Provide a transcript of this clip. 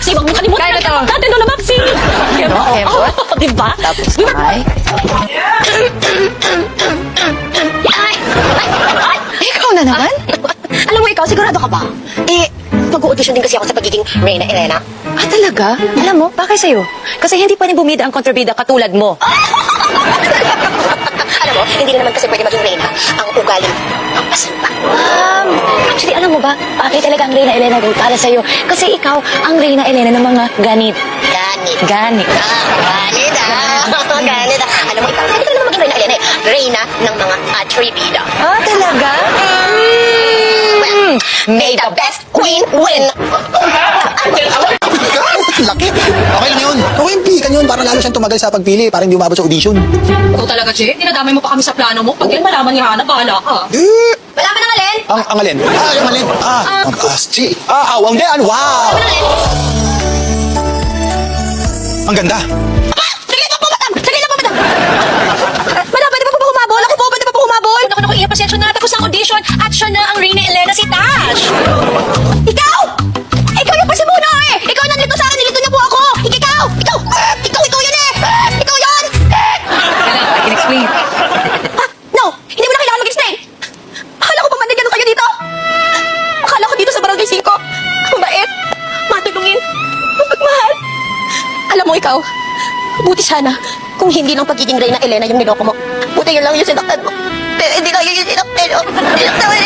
Maxi, wag mo kalimutan Kaya na to. natin na Maxi. Effort. Diba? Tapos ay. Ikaw na naman? Alam mo ikaw, sigurado ka ba? Mag-audition din kasi ako sa pagiging Reyna Elena. Ah, talaga? Alam mo, bakit sa'yo? Kasi hindi pwedeng bumida ang kontrabida katulad mo. Alam mo, hindi na naman kasi pwede maging Reyna ang ugali ang pasimba. Actually, alam mo ba, bakit talaga ang Reyna Elena din para sa'yo? Kasi ikaw ang Reyna Elena ng mga ganit. Ganit. Ganit. Ganit Ganit Alam mo ikaw, hindi ka naman maging Reyna Elena eh. Reyna ng mga atribida. Ah, talaga? May the best queen win! Laki. Okay lang yun. Okay yung pikan yun para lalo siyang tumagal sa pagpili para hindi umabot sa audition. Ikaw talaga, Che. Dinadamay mo pa kami sa plano mo. Pag yan malaman ni Hana, bahala ka. Malaman ng alin? Ang alin? Yung alin? Ang pasti. Awang din. Wow! Ang ganda. Saglit lang po, madam! Madam, pwede ba po humabol? Ako po, pwede ba po humabol? Naku, iya, pasensya na. Tapos ang audition at siya na ang Reyna Elena, si Tash. Ikaw! Ikaw yung pasimuno eh! Ikaw nandito sa akin, nilito niya po ako! Ikaw! Ikaw yun eh! Ikaw yun! Kailan, I can explain. No! Hindi mo na kailangan mag-explain! Akala ko bang mandigyan kayo dito? Akala ko dito sa Barangay 5. Mabait, matulungin, mapagmahal. Alam mo ikaw, buti sana kung hindi lang pagiging Reyna Elena yung niloko mo. Buti yun lang yung sinaktan mo. Pero hindi lang yun yung sinaktan mo. Sinaktan mo yun.